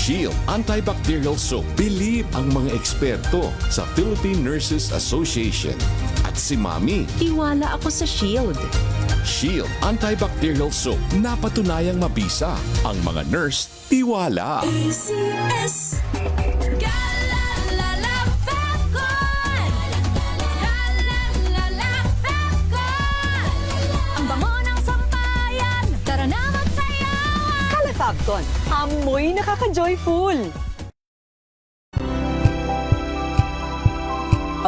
Shield Antibacterial Soap. Believe ang mga eksperto sa Philippine Nurses Association. At si Mami, Tiwala ako sa Shield. Shield Antibacterial Soap. Napatunayang mabisa. Ang mga nurse, tiwala. ACS Galalala Falcon Galalala Falcon Ang bango ng sampayan, tara na magsayawan. Calafabcon, amoy nakaka-joyful.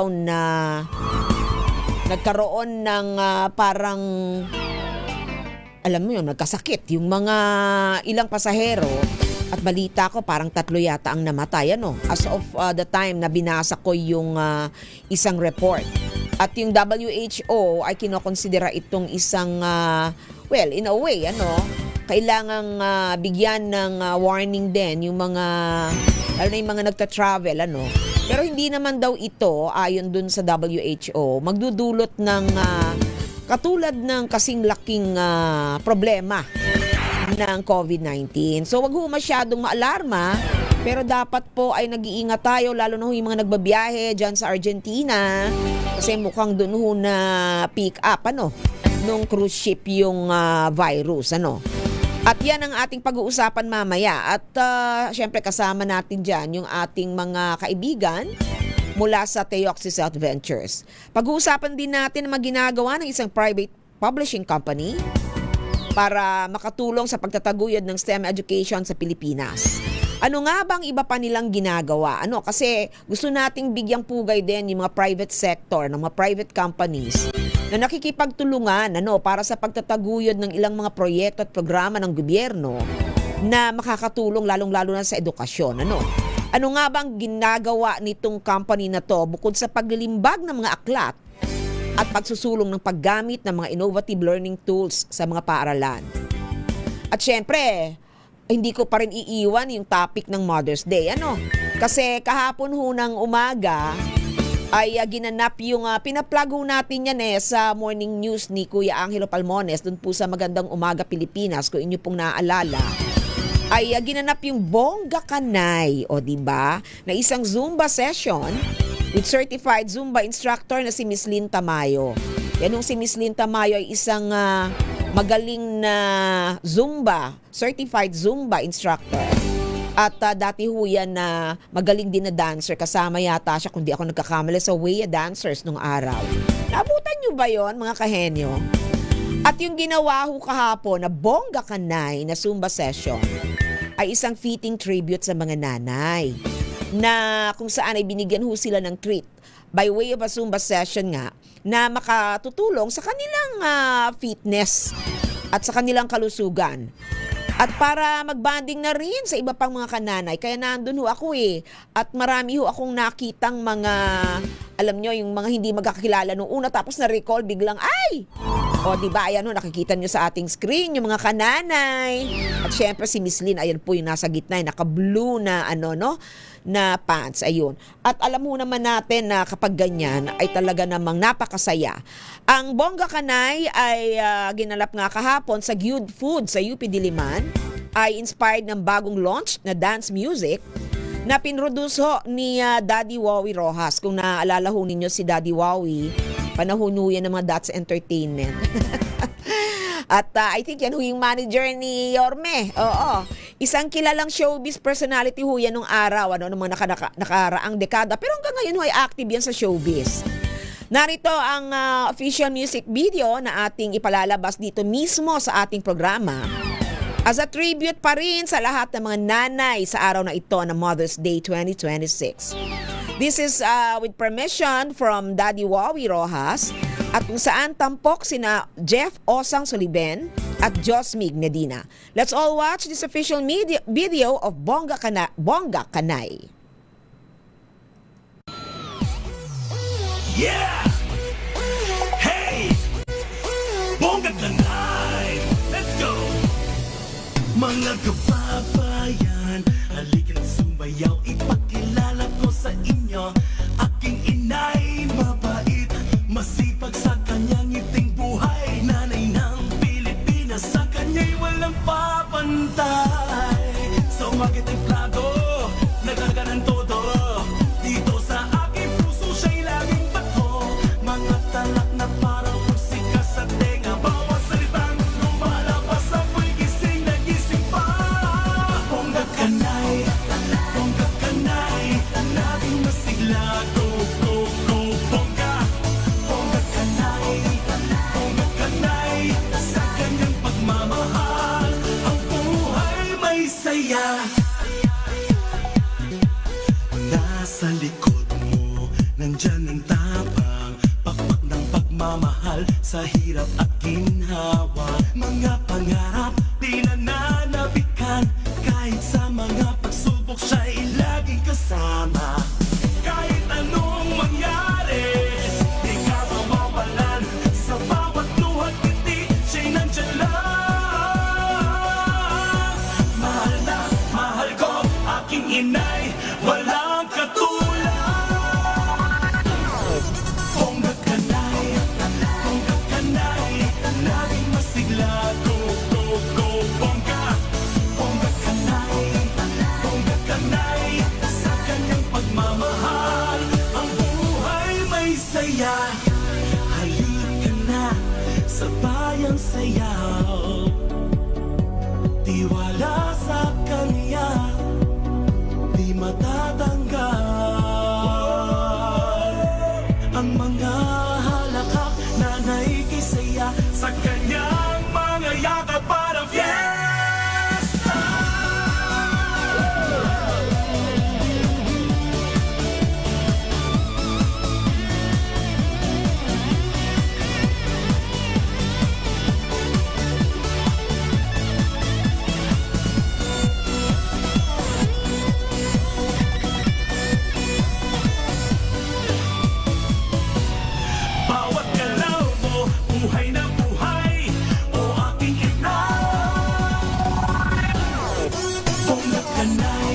Na nagkaroon ng parang, alam mo yun, nagkasakit yung mga ilang pasahero at balita ko parang 3 yata ang namatay, ano, as of the time na binasa ko yung isang report. At yung WHO ay kinokonsidera itong isang well, in a way, ano, kailangang bigyan ng warning din yung mga, lalo na yung mga nagta-travel, ano. Pero hindi naman daw ito, ayon dun sa WHO, magdudulot ng katulad ng kasing laking problema ng COVID-19. So wag ho masyadong maalarma, pero dapat po ay nag-iingat tayo, lalo na ho yung mga nagbabiyahe dyan sa Argentina, kasi mukhang dun ho na pick up, ano, nung cruise ship yung virus, ano. At yan ang ating pag-uusapan mamaya. At syempre kasama natin dyan yung ating mga kaibigan mula sa Teoxys Adventures. Pag-uusapan din natin ang mga ginagawa ng isang private publishing company para makatulong sa pagtataguyod ng STEM education sa Pilipinas. Ano nga bang iba pa nilang ginagawa? Ano, kasi gusto nating bigyang pugay din yung mga private sector, ng mga private companies na nakikipagtulungan, ano, para sa pagtataguyod ng ilang mga proyekto at programa ng gobyerno na makakatulong lalong-lalo na sa edukasyon. Ano nga bang ginagawa nitong company na to bukod sa paglilimbag ng mga aklat at pagsusulong ng paggamit ng mga innovative learning tools sa mga paaralan? At syempre, hindi ko pa rin iiwan yung topic ng Mother's Day. Ano? Kasi kahapon ho ng umaga ay ginanap yung pinaplago natin yan sa morning news ni Kuya Angelo Palmones dun po sa Magandang Umaga Pilipinas, kung inyo pong naaalala, ay ginanap yung Bongga Kanay, o diba, na isang Zumba session with certified Zumba instructor na si Miss Lynn Tamayo. Yanong si Miss Lynn Tamayo ay isang magaling na Zumba, certified Zumba instructor. At dati ho yan na magaling din na dancer. Kasama yata siya, kung di ako nagkakamali, sa Weya Dancers nung araw. Naabutan nyo ba yon, mga kahenyo? At yung ginawa ho kahapon na Bongga Kanay na Zumba session ay isang fitting tribute sa mga nanay, na kung saan ay binigyan ho sila ng treat by way of a Zumba session nga na makatutulong sa kanilang fitness at sa kanilang kalusugan. At para magbanding na rin sa iba pang mga kananay. Kaya nandun ho ako At marami ho akong nakitang mga, alam nyo, yung mga hindi magkakilala nung una. Tapos na-recall biglang, ay! O diba, ayan ho, nakikita nyo sa ating screen, yung mga kananay. At syempre si Miss Lynn, ayan po yung nasa gitna, naka-blue na na pants, ayun. At alam mo naman natin na kapag ganyan ay talaga namang napakasaya. Ang Bongga Kanay ay ginalap nga kahapon sa Gyud Food sa UP Diliman, ay inspired ng bagong launch na dance music na pinroduce ho ni Daddy Wowie Rojas. Kung naaalala ho ninyo si Daddy Wowie, panahon ho yan ng mga Dots Entertainment. At I think yan ho yung manager ni Yorme. Oo. Isang kilalang showbiz personality ho yan nung araw, nung mga nakaraang dekada. Pero hanggang ngayon ho ay active yan sa showbiz. Narito ang official music video na ating ipalalabas dito mismo sa ating programa as a tribute pa rin sa lahat ng mga nanay sa araw na ito na Mother's Day 2026. This is with permission from Daddy Wowie Rojas, at kung saan tampok sina Jeff Osang Soliben at Josmig Medina. Let's all watch this official video of Bongga Kanay. Yeah! Hey! Bongga Kanay! Let's go! Mga kababayan, halika na sumayaw, ipakilala ko sa inyo aking inay, mabait, masipag sa kanyang ngiting buhay, nanay ng Pilipinas, sa kanya'y walang papantay. So bakit ang plato? kanay, bongga kanay, laging masigla. Go, go, go, bongga. Bongga kanay, bongga kanay, sa kanyang pagmamahal, ang buhay may saya. Nasa likod mo, nandyan ang tapang, pakpak ng pagmamahal sa hirap at ginhawa. Mga pangarap di nananabikan, kahit sa mga pagsubok siya'y laging kasama. Kahit anong mangyari, di ka mawawalan, sa bawat luhat ngiti siya'y nandyan lang. Mahal na mahal ko aking inay, walang katulad. Bongga kanay, bongga kanay, laging masigla. Go, go, go, bongga. Bongga kanay, bongga kanay, sa kanyang pagmamahal, ang buhay may saya. Halika ka na sa bayang sayaw, tiwala sa kanya, di matatanggal ang mga halakak na naikisaya sa kanyang mga yakap para fiesta. Bawat galaw mo, buhay na buhay, o aking ina. Bongga kanay,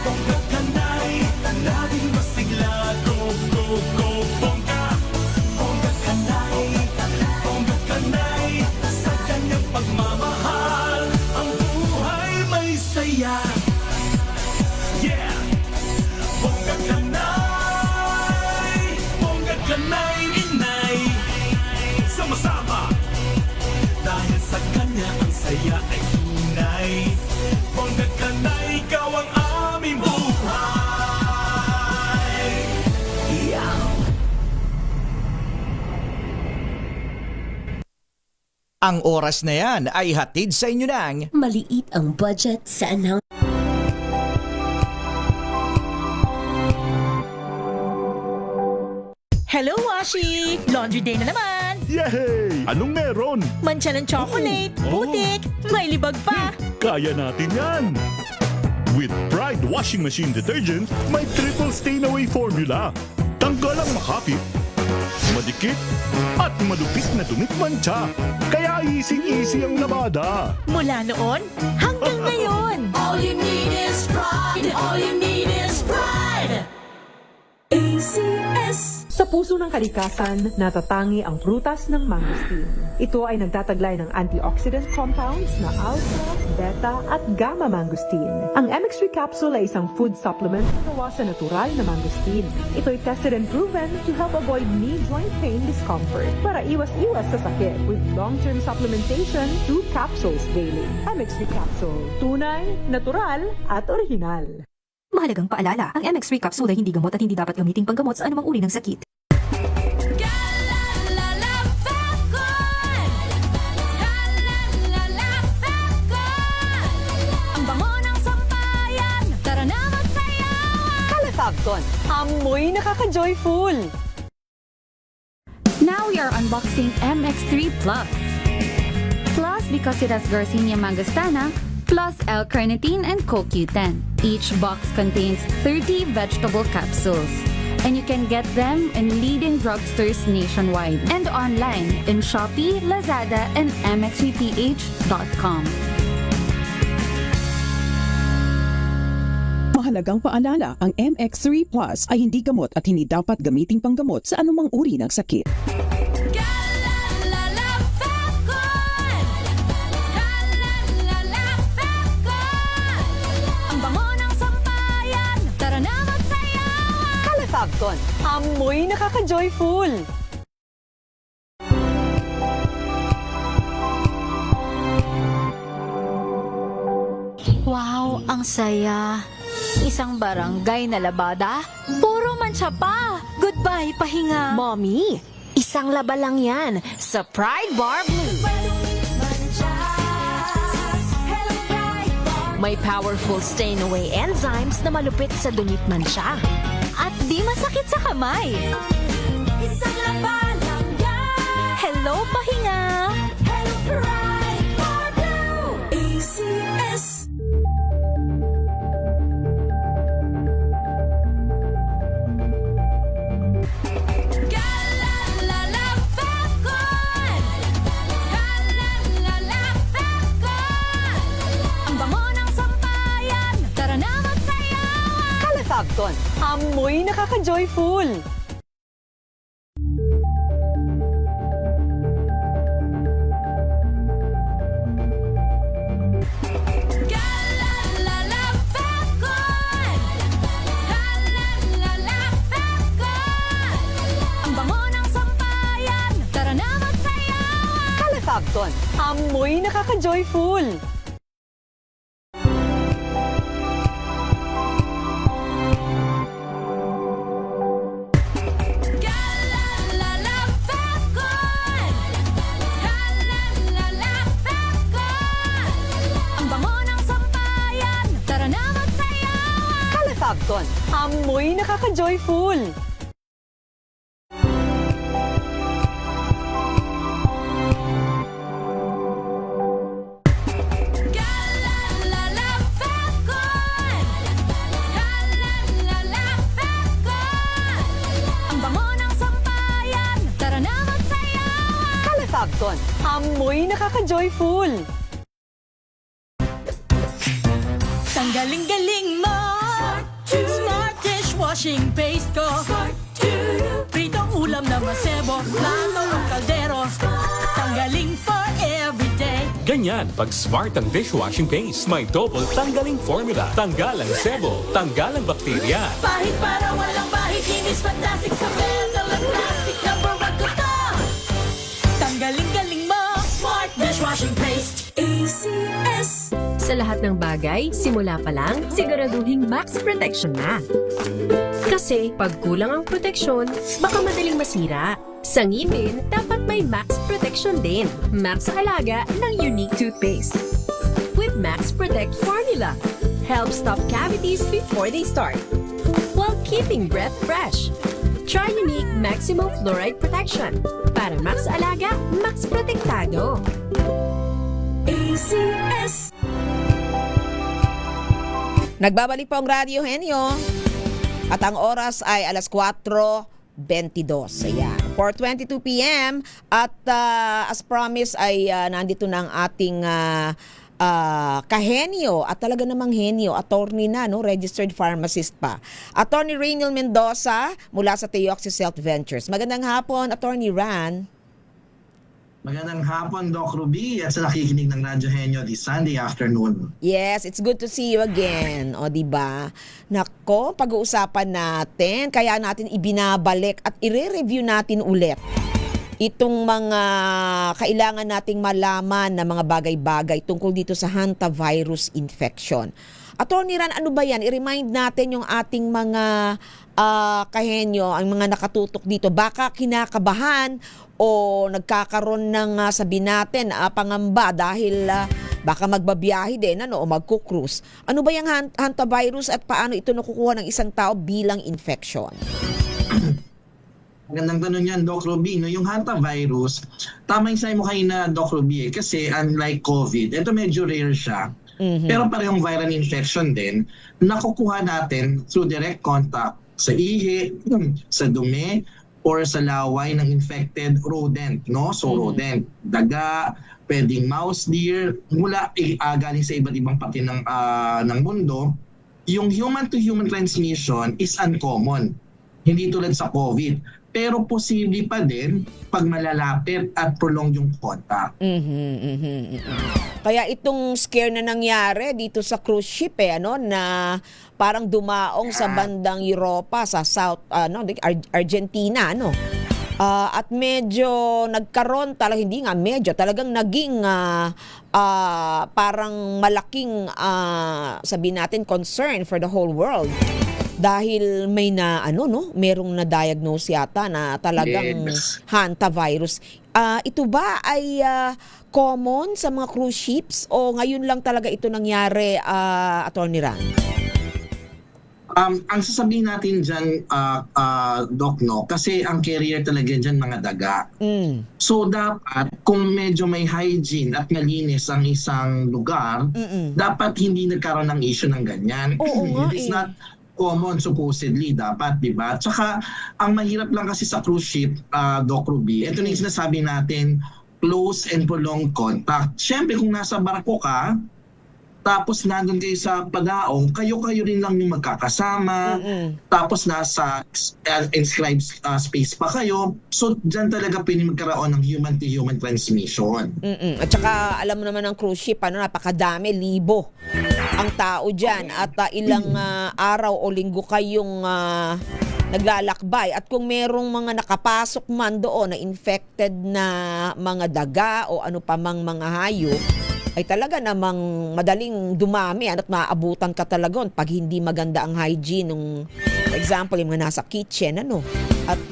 bongga kanay, laging masigla. Go, go, go, bongga. Bongga kanay, bongga kanay, sa kanyang pagmamahal, ang buhay may saya. Yeah! Bongga kanay, inay, sama-sama, dahil sa kanya ang saya ay tunay. Bongga kanay, ikaw ang aming buhay. Yeah. Ang oras na yan ay hatid sa inyo ng Maliit ang budget sa announcement. Hello, Washi! Laundry day na naman! Yay! Anong meron? Mancha ng chocolate, Oh. putik, may libag pa! Kaya natin yan! With Pride Washing Machine Detergent, may triple stain-away formula. Tanggal ang makapit, madikit, at malupit na dumit mancha. Kaya easy-easy ang labada. Mula noon hanggang ngayon! All you need is pride. All you need is pride. ACS. Sa puso ng kalikasan, natatangi ang prutas ng mangosteen. Ito ay nagtataglay ng antioxidant compounds na alpha, beta at gamma mangosteen. Ang MX3 capsule ay isang food supplement na gawa sa natural na mangosteen. Ito ay tested and proven to help avoid knee joint pain discomfort para iwas-iwas sa sakit with long-term supplementation 2 capsules daily. MX3 capsule. Tunay, natural at original. Mahalagang paalala, ang MX3 capsule ay hindi gamot at hindi dapat gamiting panggamot sa anumang uri ng sakit. Galalala Falcon. Galalala Falcon. Ang bango ng sampayan, tara na magsayawan. Kalafabcon, amoy nakaka-joyful. Now we are unboxing MX3 Plus. Plus because it has Garcinia mangostana, plus L-carnitine and CoQ10. Each box contains 30 vegetable capsules. And you can get them in leading drugstores nationwide and online in Shopee, Lazada, and mxvph.com. Mahalagang paalala, ang MX3 Plus ay hindi gamot at hindi dapat gamiting panggamot sa anumang uri ng sakit. Galalala Falcon. Galalala Falcon. Ang bango ng sampayan, tara na magsayawan. Kalafabcon, amoy nakaka-joyful. Wow! Wow, ang saya. Isang barangay na labada, puro mancha pa. Goodbye, pahinga. Mommy, isang laba lang yan sa Pride Bar Blue. May powerful stain-away enzymes na malupit sa dunit mansya. At di masakit sa kamay. Isang laba lang yan. Hello, pahinga. Hello, Pride Bar Blue. ACS. Calefacton, amoy nakaka-joyful. Calefacton, amoy nakaka-joyful. Calefacton, amoy nakaka-joyful. Calefacton, amoy nakaka-joyful. Tanggaling-galing mo. Smart dishwashing paste ko. Pritong ulam na masebo, plato o kaldero. Tanggaling for everyday. Ganyan pag smart ang dishwashing paste. May double tanggaling formula. Tanggal ang sebo, tanggal ang bakterya. Pahit para walang bahid, linis fantastic sa metal at plastic. Number 1 ko to. Tanggaling-galing mo. Smart dishwashing paste. ACS. Sa lahat ng bagay, simula pa lang, siguraduhing max protection na. Kasi pag kulang ang proteksyon, baka madaling masira. Sa ngipin, dapat may max protection din. Max sa halaga ng unique toothpaste. With Max Protect Formula, help stop cavities before they start, while keeping breath fresh. Try unique maximum fluoride protection. Para max alaga, max protektado. ACS. Nagbabalik po ang Radyo Henyo. At ang oras ay alas 4:22. Ayan. 4:22 p.m. At as promised ay nandito na ang ating kahenyo at talaga namang henyo, attorney na, no? Registered pharmacist pa. Attorney Rainiel Mendoza mula sa Teoxis Health Ventures. Magandang hapon, Attorney Ran. Magandang hapon, Doc Ruby, at sa nakikinig ng Radyo Henyo this Sunday afternoon. Yes, it's good to see you again. O, diba? Nako, pag-uusapan natin, kaya natin ibinabalik at i-review natin ulit itong mga kailangan nating malaman na mga bagay-bagay tungkol dito sa hantavirus infection. Attorney Ran, ano ba yan? I-remind natin yung ating mga kahenyo, ang mga nakatutok dito. Baka kinakabahan o nagkakaroon ng sabi natin pangamba dahil baka magbabiyahe din o magkukrus. Ano ba yung hantavirus at paano ito nakukuha ng isang tao bilang infection? Magandang tanong yan, Doc Ruby. No, yung hantavirus, tama yung sabi mo kayo na, Doc Ruby, kasi unlike COVID, ito medyo rare siya. Pero parehong viral infection din, nakukuha natin through direct contact sa ihi, sa dumi, or sa laway ng infected rodent, no? So rodent, daga, pwedeng mouse, deer, mula galing sa iba't ibang pati ng mundo. Yung human-to-human transmission is uncommon. Hindi tulad sa COVID. Pero posible pa din pag malalapit at prolong yung contact. Kaya itong scare na nangyari dito sa cruise ship na parang dumaong sa bandang Europa, sa South Argentina, At medyo nagkaroon talaga, hindi nga medyo, talagang naging parang malaking sabihin natin concern for the whole world. Dahil may merong na-diagnose yata na talagang hantavirus. Ito ba ay common sa mga cruise ships o ngayon lang talaga ito nangyari, Attorney Ran? Ang sasabihin natin dyan, Doc, no? Kasi ang carrier talaga dyan mga daga. So dapat, kung medyo may hygiene at malinis ang isang lugar, dapat hindi nagkaroon ng issue ng ganyan. It's not common supposedly dapat, di ba? Tsaka, ang mahirap lang kasi sa cruise ship, Doc Ruby, ito na yung sinasabi natin, close and prolonged contact. Siyempre, kung nasa barko ka, tapos nandun kayo sa padaong, kayo-kayo rin lang yung magkakasama, tapos nasa inscribed space pa kayo, so dyan talaga pwede magkaroon ng human-to-human transmission. At saka alam mo naman ng cruise ship, napakadami, libo ang tao dyan at ilang araw o linggo kayong naglalakbay at kung merong mga nakapasok man doon na infected na mga daga o ano pa mang mga hayop, ay talaga namang madaling dumami at maabutan ka talaga pag hindi maganda ang hygiene ng example yung mga nasa kitchen at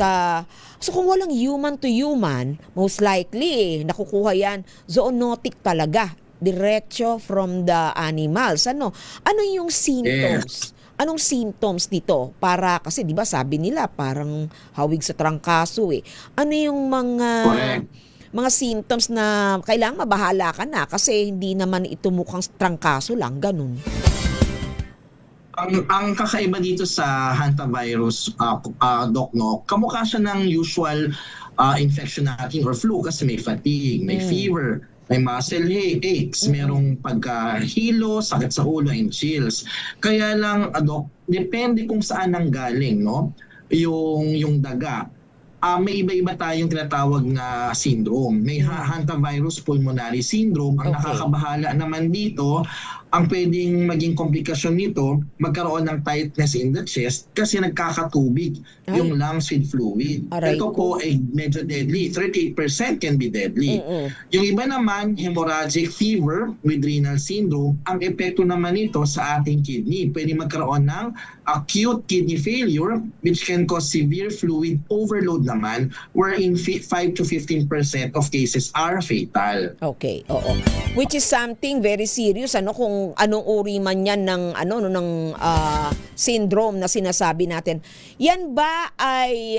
so kung walang human to human, most likely nakukuha yan zoonotic talaga, diretso from the animals. Ano yung symptoms? Anong symptoms nito? Para kasi 'di ba sabi nila parang hawig sa trangkaso Ano yung mga symptoms na kailangan mabahala ka na kasi hindi naman ito mukhang trangkaso lang, ganun. Ang kakaiba dito sa hantavirus, Doc, no, kamukha siya ng usual infection natin or flu kasi may fatigue, may fever, may muscle aches, merong pagkahilo, sakit sa ulo, and chills. Kaya lang, Doc, depende kung saan ang galing, no, yung daga. May iba-iba tayong tinatawag na syndrome. May hantavirus pulmonary syndrome. Ang nakakabahala naman dito, ang pwedeng maging komplikasyon nito, magkaroon ng tightness in the chest kasi nagkakatubig yung lungs with fluid. Ito po ay medyo deadly. 38% can be deadly. Yung iba naman, hemorrhagic fever with renal syndrome, ang epekto naman nito sa ating kidney. Pwede magkaroon ng acute kidney failure which can cause severe fluid overload naman wherein 5 to 15% of cases are fatal. Okay, oo. Which is something very serious kung anong uri man yan ng syndrome na sinasabi natin. Yan ba ay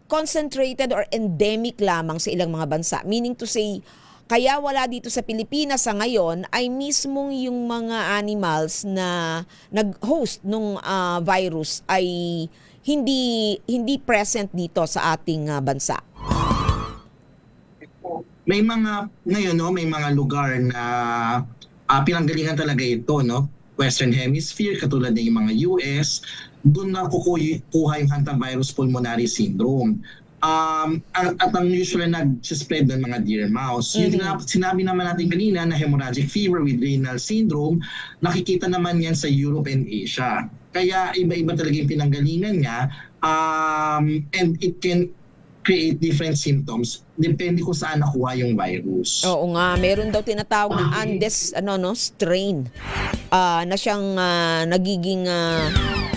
concentrated or endemic lamang sa ilang mga bansa? Meaning to say, kaya wala dito sa Pilipinas sa ngayon ay mismong yung mga animals na nag-host nung virus ay hindi present dito sa ating bansa. May mga ngayon may mga lugar na pinanggalingan talaga ito, no? Western Hemisphere, katulad ng mga US, doon na kukuha yung hantavirus pulmonary syndrome. At ang usually nag-spread ng mga deer mouse. Yung sinabi naman natin kanina na hemorrhagic fever with renal syndrome, nakikita naman yan sa Europe and Asia. Kaya iba-iba talaga yung pinanggalingan niya, and it can create different symptoms depende kung saan nakuha yung virus. Oo nga, meron daw tinatawag na Andes strain na siyang nagiging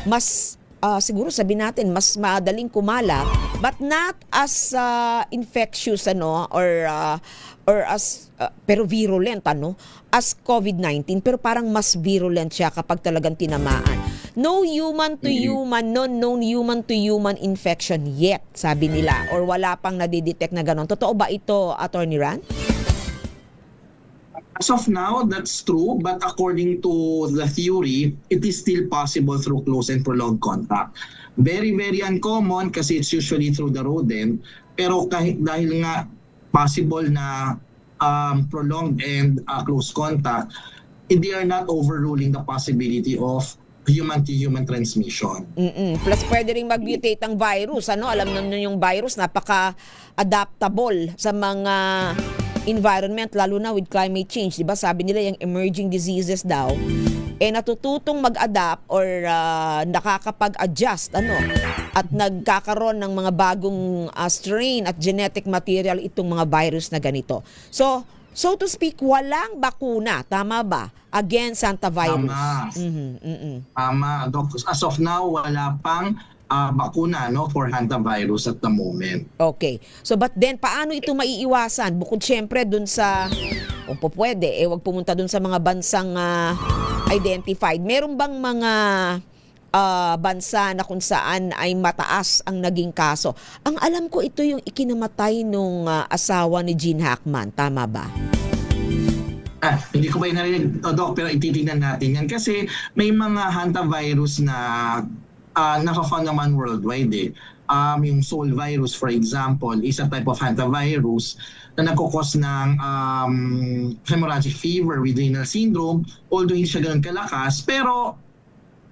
mas siguro sabihin natin mas madaling kumalat but not as infectious or as pero virulent as COVID-19 pero parang mas virulent siya kapag talagang tinamaan. No human to human, no known human to human infection yet, sabi nila, or wala pang nadidetect na gano'n. Totoo ba ito, Attorney Ran? As of now, that's true, but according to the theory, it is still possible through close and prolonged contact. Very, very uncommon kasi it's usually through the rodent, pero dahil nga possible na prolonged and close contact, they are not overruling the possibility of human-to-human transmission. Plus pwede rin mag-mutate ang virus. Alam naman yung virus, napaka-adaptable sa mga environment, lalo na with climate change. Diba? Sabi nila yung emerging diseases daw, natututong mag-adapt or nakakapag-adjust at nagkakaroon ng mga bagong strain at genetic material itong mga virus na ganito. So to speak, walang bakuna, tama ba, against hantavirus? Tama. Tama, Doc. As of now, wala pang bakuna for hantavirus at the moment. Okay. So but then, paano ito maiiwasan? Bukod syempre dun sa, kung po pwede, wag pumunta dun sa mga bansang identified. Meron bang mga bansa na kung saan ay mataas ang naging kaso? Ang alam ko, ito yung ikinamatay nung asawa ni Gene Hackman. Tama ba? Hindi ko ba narinig, Doc, pero ititignan natin yan. Kasi may mga hantavirus na naka-found naman worldwide. Yung Sol virus, for example, is a type of hantavirus na nagkukos ng hemorrhagic fever with renal syndrome, although hindi siya ganun kalakas, pero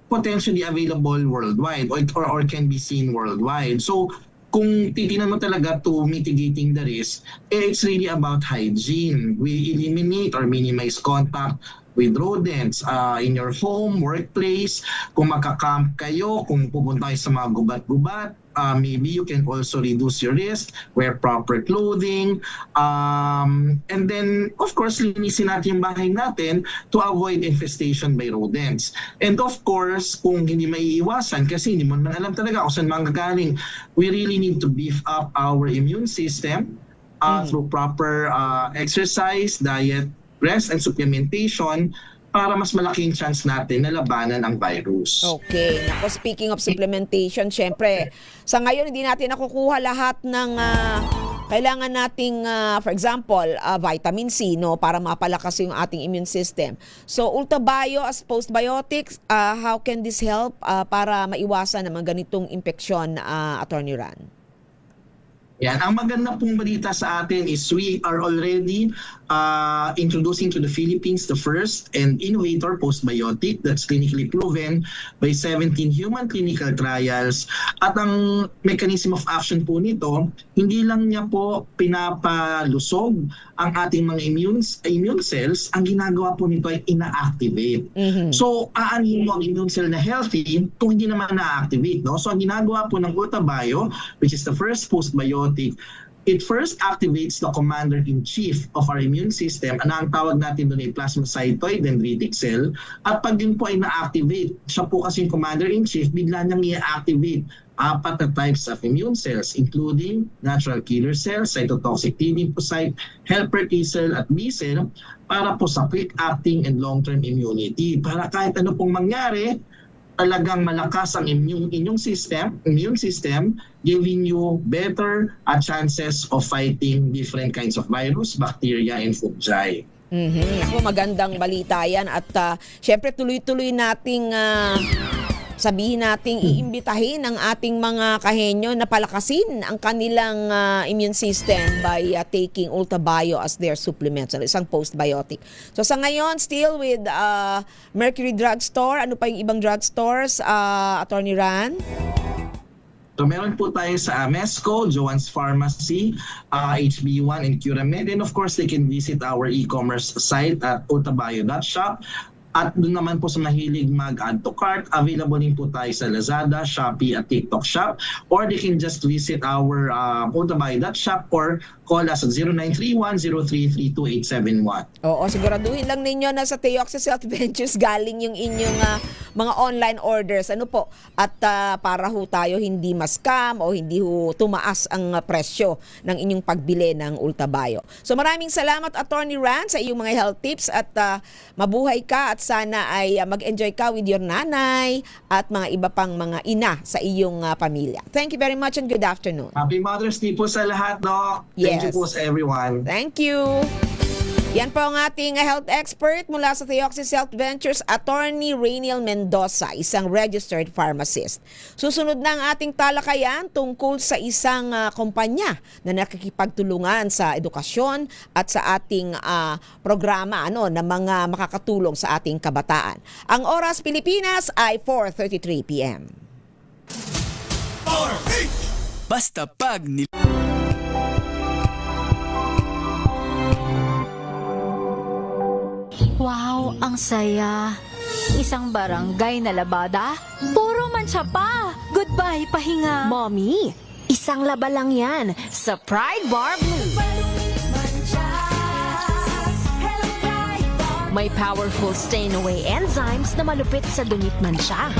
potentially available worldwide or can be seen worldwide. So, kung titingnan mo talaga to mitigating the risk, it's really about hygiene. We eliminate or minimize contact with rodents in your home, workplace. Kung magka-camp kayo, kung pupunta kayo sa mga gubat-gubat, maybe you can also reduce your risk, wear proper clothing, and then of course linisin natin yung bahay natin to avoid infestation by rodents. And of course, kung hindi maiiwasan kasi hindi mo naman alam talaga kung saan manggagaling, we really need to beef up our immune system through proper exercise, diet, rest, and supplementation para mas malaking chance natin na labanan ang virus. Okay. Ako, speaking of supplementation, syempre, sa ngayon hindi natin nakukuha lahat ng kailangan nating, for example, vitamin C, para mapalakas yung ating immune system. So, Ultabio as postbiotics, how can this help para maiwasan ng mga ganitong infeksyon, Attorney Ran? Yan. Ang maganda pong balita sa atin is we are already introducing to the Philippines the first and innovator postbiotic that's clinically proven by 17 human clinical trials. At ang mechanism of action po nito, hindi lang niya po pinapalusog ang ating mga immune cells, ang ginagawa po nito ay ina-activate. So, aanhin mo ang immune cell na healthy kung hindi naman na-activate. So, ang ginagawa po ng Ultabio, which is the first postbiotic, it first activates the commander-in-chief of our immune system. Ang tawag natin doon ay plasmacytoid dendritic cell. At pag yun po ay na-activate, siya po kasi yung commander-in-chief, bigla niyang i-activate 4 na types of immune cells, including natural killer cells, cytotoxic T lymphocyte, helper T cell at B cell, para po sa quick-acting and long-term immunity. Para kahit ano pong mangyari, talagang malakas ang immune system, giving you better chances of fighting different kinds of virus, bacteria, and fungi. So, magandang balita yan at syempre tuloy-tuloy nating sabihin nating iimbitahin ang ating mga kahenyo na palakasin ang kanilang immune system by taking Ultabio as their supplement. So, isang postbiotic. So sa ngayon, still with Mercury Drugstore. Ano pa yung ibang drugstores, Attorney Ran? So meron po tayo sa Mesco, Joanne's Pharmacy, HB1 and Curamed. And of course, they can visit our e-commerce site at ultabio.shop. At doon naman po sa mahilig mag-add to cart, available din po tayo sa Lazada, Shopee at TikTok Shop. Or they can just visit our ultabio.shop or call us at 0931-0332871. Oo, siguraduhin lang ninyo na sa Teoxys Health Ventures galing yung inyong mga online orders. Ano po? At para ho tayo hindi ma-scam o hindi ho tumaas ang presyo ng inyong pagbili ng Ultabio. So maraming salamat, Attorney Ran, sa iyong mga health tips at mabuhay ka at sana ay mag-enjoy ka with your nanay at mga iba pang mga ina sa iyong pamilya. Thank you very much and good afternoon. Happy Mother's Day po sa lahat, Doc. Yes. Thank you po sa everyone. Thank you. Yan po ang ating health expert mula sa Teoxys Health Ventures, Attorney Rainiel Mendoza, isang registered pharmacist. Susunod na ang ating talakayan tungkol sa isang kumpanya na nakikipagtulungan sa edukasyon at sa ating programa na mga makakatulong sa ating kabataan. Ang oras Pilipinas ay 4:33 p.m. Basta pag Wow, ang saya. Isang barangay na labada? Puro mancha pa! Goodbye, pahinga! Mommy, isang laba lang yan sa Pride Bar Blue. May powerful stain-away enzymes na malupit sa dunit mansya.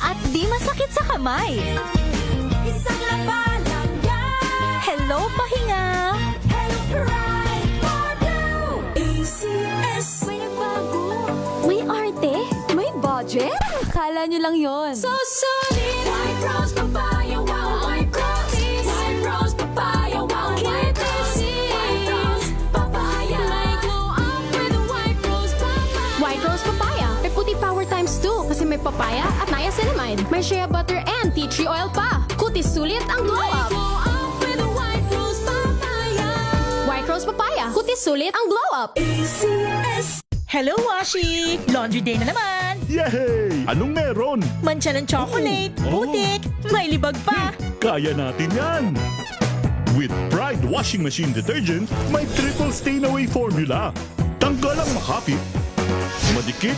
At di masakit sa kamay! Isang laba lang yan! Hello, pahinga! Hello, Pride Bar Blue! ACS! May nagbago! May arte? May budget? Akala nyo lang yon. So solid! White Rose Papaya, wow! White Rose! White Rose Papaya, wow! White Rose! White Rose Papaya! May glow up with White Rose Papaya! White Rose Papaya. May puti power times 2 kasi may papaya at niacinamide. May shea butter and tea tree oil pa. Kutis sulit ang glow up. Glow up with White Rose Papaya! White Rose Papaya. Kutis sulit ang glow up. ACS! Hello, Washi! Laundry day na naman! Yay! Anong meron? Mancha ng chocolate, Oh. putik, may libag pa! Kaya natin yan! With Pride Washing Machine Detergent, may triple stain-away formula. Tanggalang makapit, madikit,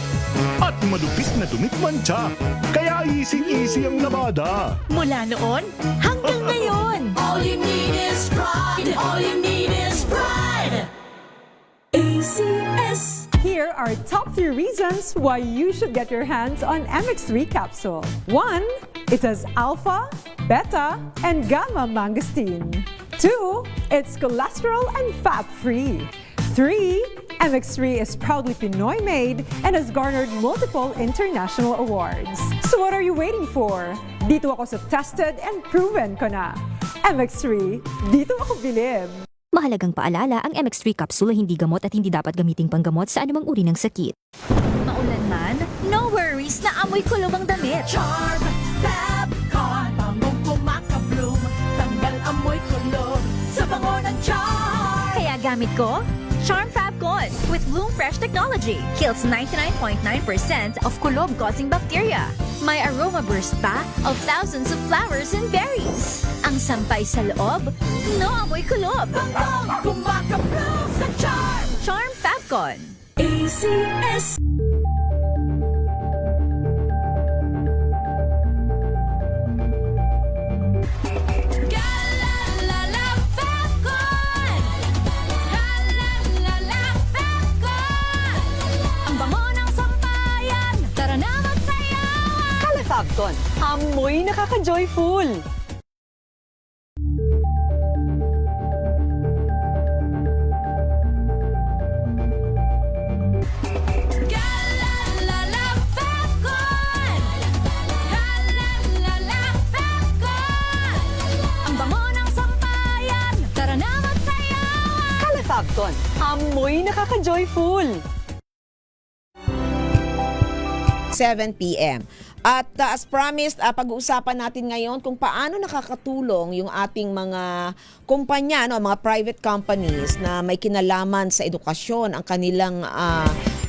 at malupit na dumit mancha. Kaya easy-easy ang labada. Mula noon hanggang ngayon! All you need is pride! All you need is pride! ACS! Here are top 3 reasons why you should get your hands on MX3 capsule. 1. It has alpha, beta, and gamma mangosteen. 2. It's cholesterol and fat-free. 3. MX3 is proudly Pinoy made and has garnered multiple international awards. So what are you waiting for? Dito ako sa tested and proven ko na. MX3, dito ako bilib. Mahalagang paalala, ang MX3 capsule ay hindi gamot at hindi dapat gamiting panggamot sa anumang uri ng sakit. Maulan man, no worries na amoy kulong ang damit. Charm, Fab, Con, bangong kumakabloom, tanggal amoy kulog sa bango ng charm! Kaya gamit ko, Charm Fabcon with Bloom Fresh technology. Kills 99.9% of kulob-causing bacteria. May aroma burst pa of thousands of flowers and berries. Ang sampay sa loob, no amoy kulob. Bangong kumakabloom sa charm! Charm Fabcon. ACS! Galalala Fabcon! Galalala Fabcon! Ang bango ng sampayan, tara na magsayawan! Calefabcon, amoy nakaka-joyful. Galalala Fabcon! Galalala Fabcon! Ang bango ng sampayan, tara na magsayawan! Calefabcon, amoy nakaka-joyful. 7 p.m. At as promised, pag-uusapan natin ngayon kung paano nakakatulong yung ating mga kumpanya, mga private companies na may kinalaman sa edukasyon ang kanilang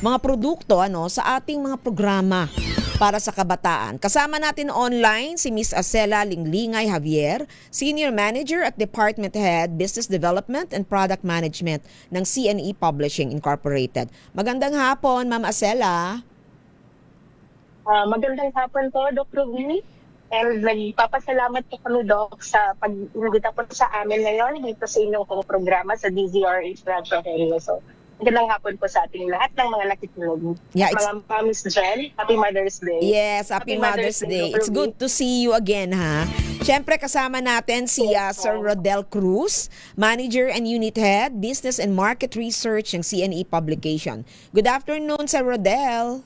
mga produkto sa ating mga programa para sa kabataan. Kasama natin online si Miss Acela Linglingay Javier, Senior Manager at Department Head, Business Development and Product Management ng CNE Publishing Incorporated. Magandang hapon, Ma'am Acela. Magandang hapon po, Doc Ruby. And nagpapasalamat po kami, Doc, sa pag-imbita po sa amin ngayon dito sa inyong programa sa DZRH Radyo Helio. So, magandang hapon po sa ating lahat ng mga nakikinig. Yeah, mga Moms Jen, Happy Mother's Day. Yes, Happy Mother's Day. It's good to see you again, ha? Siyempre, kasama natin si Sir Rodel Cruz, Manager and Unit Head, Business and Market Research ng CNE Publication. Good afternoon, Sir Rodel.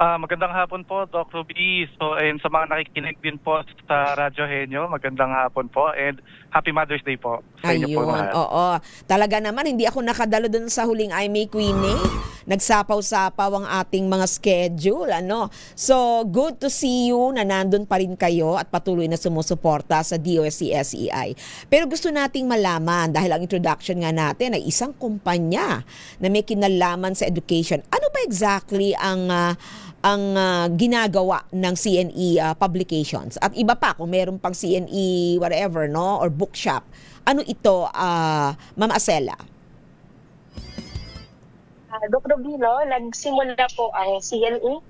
Magandang hapon po, Doc Ruby. So, and sa mga nakikinig din po sa Radyo Henyo, magandang hapon po and Happy Mother's Day po sa inyo po lahat. Oo. Talaga naman, hindi ako nakadalo dun sa huling I May Queenie. Nagsapaw-sapaw ang ating mga schedule. So, good to see you na nandun pa rin kayo at patuloy na sumusuporta sa DOST-SEI. Pero gusto nating malaman, dahil ang introduction nga natin ay isang kumpanya na may kinalaman sa education. Ano ba exactly ang ginagawa ng CNE Publications? At iba pa, kung meron pang CNE whatever, or bookshop. Ano ito, Ma'am Acela? Doc Robino, nagsimula po ang CNE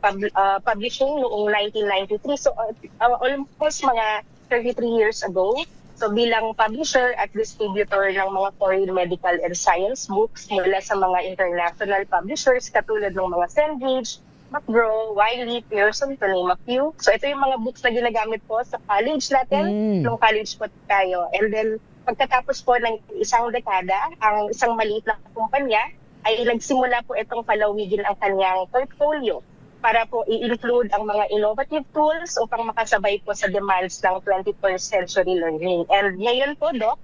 publishing noong 1993. So almost mga 33 years ago. So bilang publisher at distributor ng mga foreign medical and science books mula sa mga international publishers katulad ng mga Sandridge, McGraw, Wiley, Pearson, to name a few. So ito yung mga books na ginagamit po sa college natin, nung college po tayo. And then pagkatapos po ng isang dekada, ang isang maliit na kumpanya ay nagsimula po itong palawigin ang kanyang portfolio para po i-include ang mga innovative tools upang makasabay po sa demands ng 21st century learning. And ngayon po, Doc,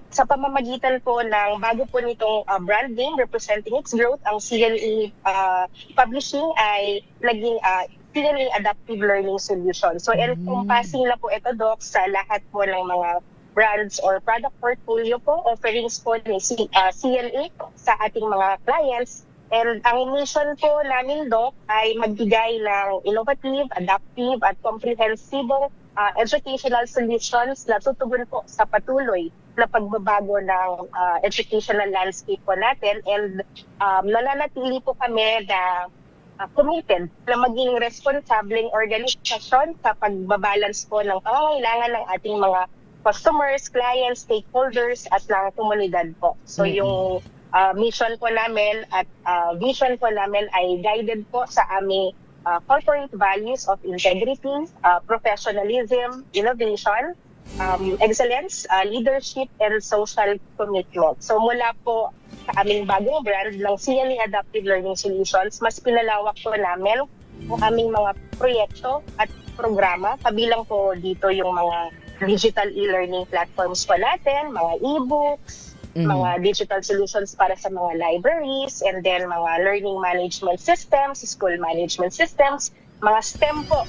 sa pamamagitan po ng bago po nitong brand name representing its growth, ang CNE Publishing ay naging CNE Adaptive Learning Solution. So encompassing na po ito, Doc, sa lahat po ng mga brands or product portfolio po, offerings po ni CNE sa ating mga clients. And ang mission po namin, Doc, ay magbigay ng innovative, adaptive, at comprehensive educational solutions na tutugon po sa patuloy na pagbabago ng educational landscape po natin. And nananatili po kami na committed na maging responsableng organisasyon sa pagbabalance po ng pangangailangan ng ating mga customers, clients, stakeholders, at ng komunidad po. So yung mission po namin at vision po namin ay guided po sa aming corporate values of integrity, professionalism, innovation, excellence, leadership, and social commitment. So mula po sa aming bagong brand ng CNE Adaptive Learning Solutions, mas pinalawak po namin ang aming mga proyekto at programa. Kabilang po dito yung mga digital e-learning platforms po natin, mga e-books, mga digital solutions para sa mga libraries, and then mga learning management systems, school management systems, mga STEM po,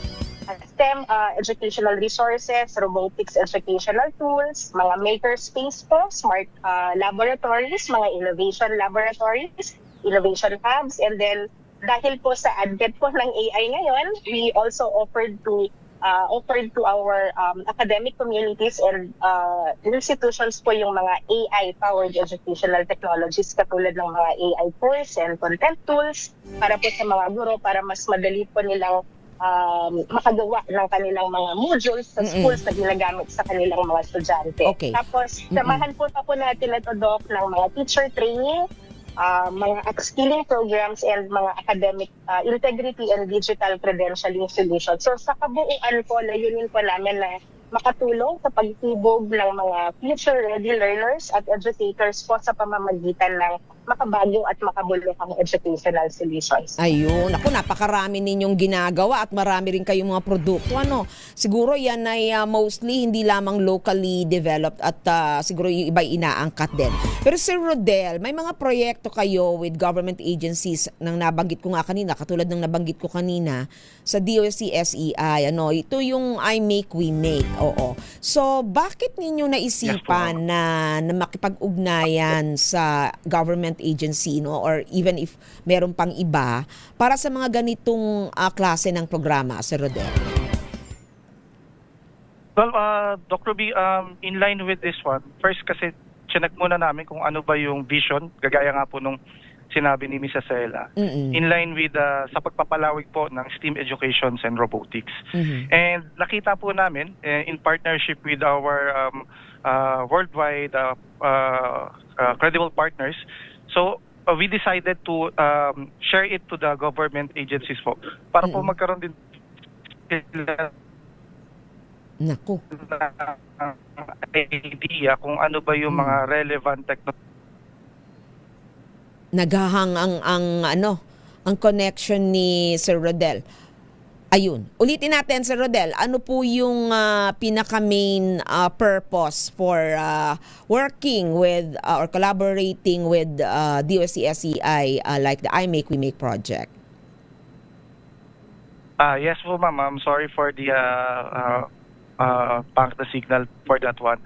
STEM educational resources, robotics educational tools, mga makerspace po, smart laboratories, mga innovation laboratories, innovation hubs, and then dahil po sa advent po ng AI ngayon, we also offered to our academic communities and institutions po yung mga AI-powered educational technologies katulad ng mga AI course and content tools para po sa mga guro para mas madali po nilang makagawa ng kanilang mga modules sa schools na ginagamit sa kanilang mga estudyante. Okay. Tapos, samahan po natin ito, Doc, ng mga teacher training, mga upskilling programs, and mga academic integrity and digital credentialing solutions. So sa kabuuan po, layunin po namin na makatulong sa pagtibog ng mga future-ready learners at educators po sa pamamagitan ng makabago at makabuluhang educational solutions. Ayun. Ako, napakarami ninyong ginagawa at marami rin kayong mga produkto. Siguro yan ay mostly hindi lamang locally developed at siguro yung iba inaangkat din. Pero Sir Rodel, may mga proyekto kayo with government agencies nang nabanggit ko nga kanina, katulad ng nabanggit ko kanina sa DOST SEI. Ito yung I Make, We Make. Oo. So, bakit ninyo naisipan na makipag-ugnayan sa government agency, or even if meron pang iba, para sa mga ganitong klase ng programa, Sir Rodel? Well, Dr. B, in line with this one, first kasi chinek muna namin kung ano ba yung vision, gagaya nga po nung sinabi ni Ms. Acela, in line with sa pagpapalawig po ng STEAM educations and robotics. And nakita po namin, in partnership with our worldwide credible partners, so we decided to share it to the government agencies po para po magkaroon din idea kung ano ba yung mga relevant technology. Naghahang ang connection ni Sir Rodel. Ayun. Ulitin natin, Sir Rodel, ano po yung pinaka-main purpose for working with or collaborating with DOST SEI like the I Make, We Make project? Yes po, ma'am. I'm sorry for the the signal for that one.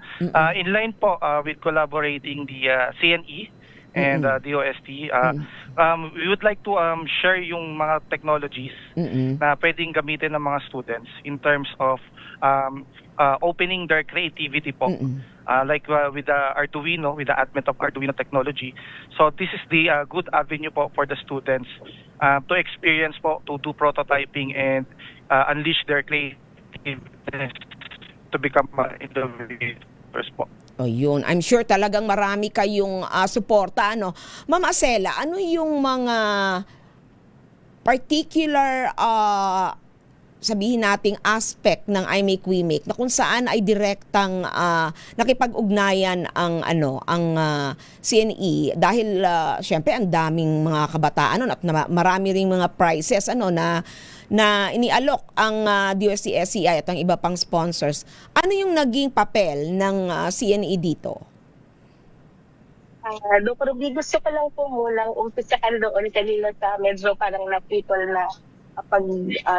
In line po with collaborating the CNE and DOST, we would like to share yung mga technologies na pwedeng gamitin ng mga students in terms of opening their creativity po with the Arduino, with the advent of Arduino technology. So this is the good avenue po for the students to experience po, to do prototyping and unleash their creativeness to become innovators po. O yun, I'm sure talagang marami kayong suporta. Ano? Ma'am Acela, ano yung mga particular sabihin nating aspect ng I Make We Make na kung saan ay direktang nakipag-ugnayan ang CNE dahil syempre ang daming mga kabataan at marami ring mga prizes na inialok ang DOST-SCI at ang iba pang sponsors. Ano yung naging papel ng CNE dito? Dr. B, gusto ko lang po munang umpisahan doon kanina sa medyo parang na-people na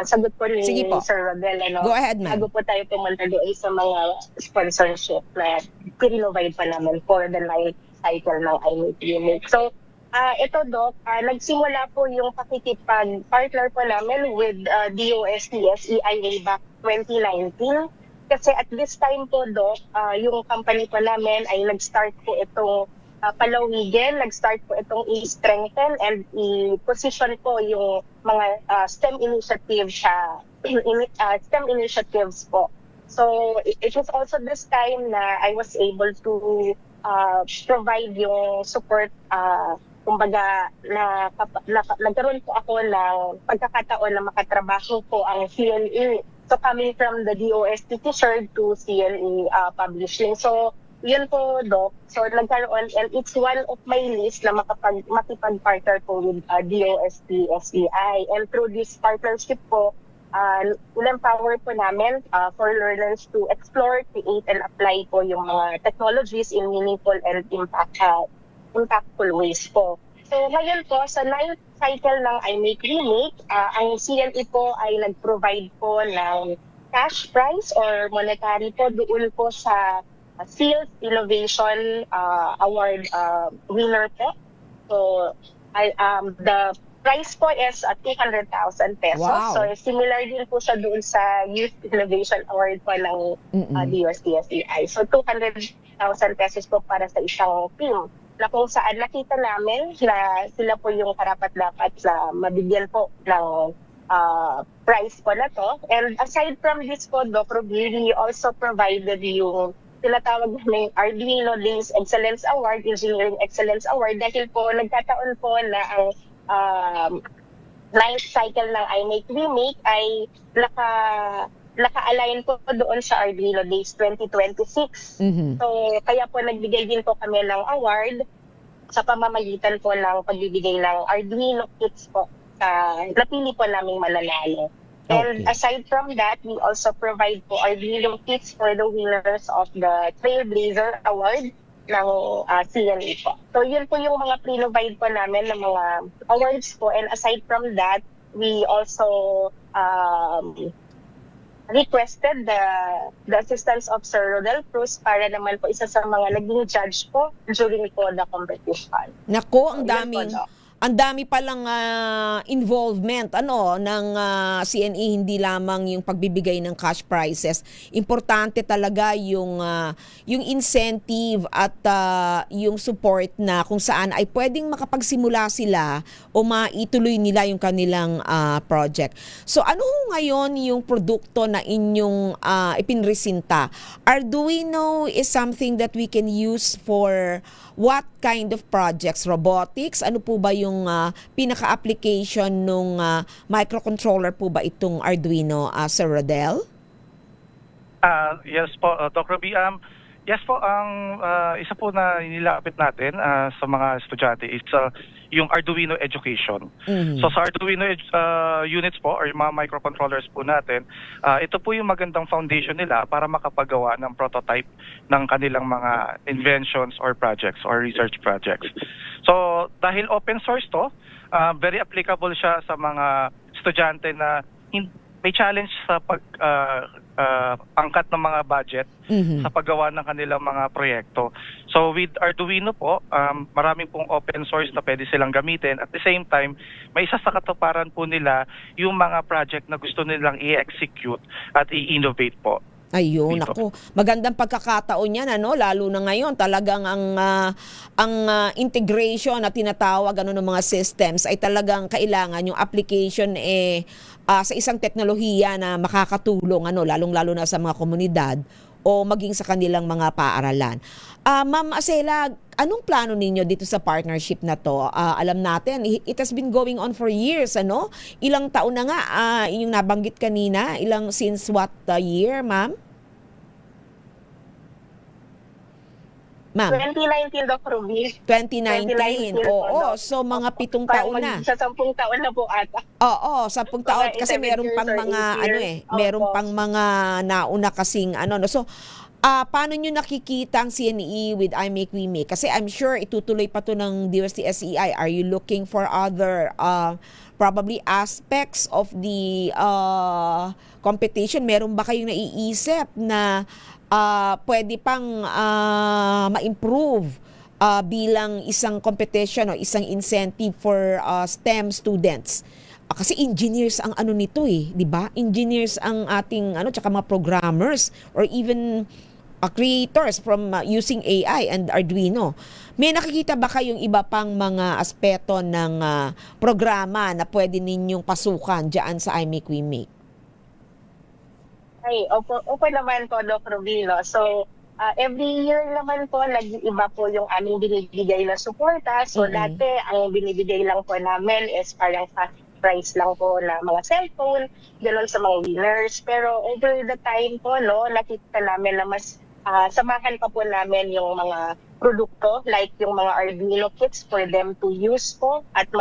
sagot po ni Sir Rodel. Go ahead, ma'am. Bago po tayo pumunta doon sa mga sponsorship na provide pa naman for the life cycle ng I Make We Make. So, ito, Doc, nagsimula po yung pakikipag-partner po namin with DOST-SCI way back 2019. Kasi at this time po, Doc, yung company po namin ay nag-start po itong palawigin, nag-start po itong i-strengthen and i-position po yung mga STEM initiatives STEM initiatives po. So, it was also this time na I was able to provide yung support kumbaga nagkaroon po ako ng pagkakataon na makatrabaho po ang CNE. So coming from the DOST teacher to CNE publishing. So yun po, Doc. So nagkaroon, and it's one of my list na makipag-partner po with DOST-SCI. And through this partnership po, in-empower po namin for learners to explore, create, and apply po yung mga technologies in meaningful and impactful ways po. So ngayon po, sa 9th cycle ng I Make We Make, ang CNE po ay nag-provide po ng cash prize or monetary po doon po sa Field Innovation Award winner po. So the price po is 200,000 pesos. Wow. So similar din po siya doon sa Youth Innovation Award po ng DOST-SCI. So 200,000 pesos po para sa isang team, na kung saan nakita namin na sila po yung karapat-dapat na mabigyan po ng prize po na to. And aside from this po, Doc Ruby, we also provided yung tinatawag namin Arduino Days Excellence Award, Engineering Excellence Award, dahil po nagkataon po na ang 9th cycle ng I Make We Make ay naka-align po doon sa Arduino Days 2026. So, kaya po nagbigay din po kami ng award sa pamamagitan po ng pagbibigay ng Arduino kits po sa napili po naming mananalo. And aside from that, we also provide po Arduino kits for the winners of the Trailblazer Award ng CNE po. So, yun po yung mga pre-provide po namin ng mga awards po. And aside from that, we also requested the assistance of Sir Rodel Cruz para naman po isa sa mga naging judge po during po the competition. Nako, ang dami palang involvement ng CNE, hindi lamang yung pagbibigay ng cash prizes. Importante talaga yung incentive at yung support na kung saan ay pwedeng makapagsimula sila o maituloy nila yung kanilang project. So ano ngayon yung produkto na inyong ipinresinta? Arduino is something that we can use for what kind of projects? Robotics? Ano po ba yung pinaka-application nung microcontroller po ba itong Arduino, Sir Rodel? Yes po, Dr. B. Yes po, ang isa po na nilapit natin sa mga estudyante is yung Arduino education. So sa Arduino units po or yung mga microcontrollers po natin, ito po yung magandang foundation nila para makapagawa ng prototype ng kanilang mga inventions or projects or research projects. So dahil open source to, very applicable siya sa mga estudyante na may challenge sa angkat ng mga budget sa paggawa ng kanilang mga proyekto. So with Arduino po, maraming pong open source na pwede silang gamitin. At the same time, may isa sa katuparan po nila yung mga project na gusto nilang i-execute at i-innovate po. Ayun, dito. ako. Magandang pagkakataon yan, ano? Lalo na ngayon, talagang ang integration na tinatawag ng mga systems ay talagang kailangan yung application sa isang teknolohiya na makakatulong, lalong-lalo na sa mga komunidad o maging sa kanilang mga paaralan. Ma'am Acela, anong plano ninyo dito sa partnership na to? Alam natin, it has been going on for years, ano? Ilang taon na nga, yung nabanggit kanina, since what year, ma'am? Ma'am? 2019, Doc Ruby. 2019. Oo, so mga 7 taon na. Sa 10 taon na po ata. Oo, 10 taon kasi 7 meron years pang or mga 8 years. meron Opo. pang mga nauna kasing no. So paano nyo nakikita ang CNE with I Make We Make? Kasi I'm sure itutuloy pa to ng DOST-SEI. Are you looking for other probably aspects of the competition? Meron ba kayong naiisip na pwede pang ma-improve bilang isang competition o isang incentive for STEM students? Kasi engineers ang nito di ba? Engineers ang ating tsaka mga programmers or even creators from using AI and Arduino. May nakikita ba kayong iba pang mga aspeto ng programa na pwede ninyong pasukan diyan sa I Make We Make? Ay, opo naman po, Doc Rubino. So, every year naman po, nag-iiba po yung aming binibigay na suporta. So, dati, ang binibigay lang po namin is parang fast price lang po na mga cellphone, gano'n sa mga winners. Pero over the time po, nakita namin na mas samahan pa po namin yung mga produkto, like yung mga Arduino kits for them to use po at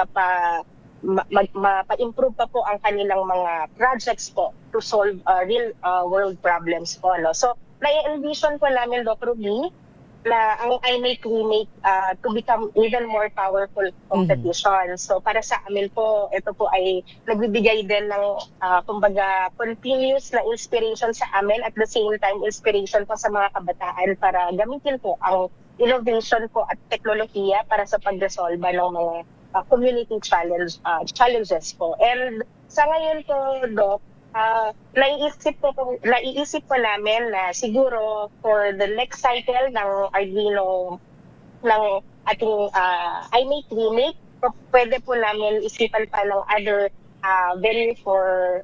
mapa-improve pa po ang kanilang mga projects po to solve real world problems po. So, na-envision po namin, Doc Ruby, na ang I Make We Make to become even more powerful competition. So, para sa amin po, ito po ay nagbibigay din ng kumbaga continuous na inspiration sa amin, at the same time inspiration po sa mga kabataan para gamitin po ang innovation po at teknolohiya para sa pag-resolve ng mga community challenges po. And sa ngayon po, Doc, naiisip po namin na siguro for the next cycle ng Arduino ng ating I Make We Make, pwede po namin isipan pa ng other venue for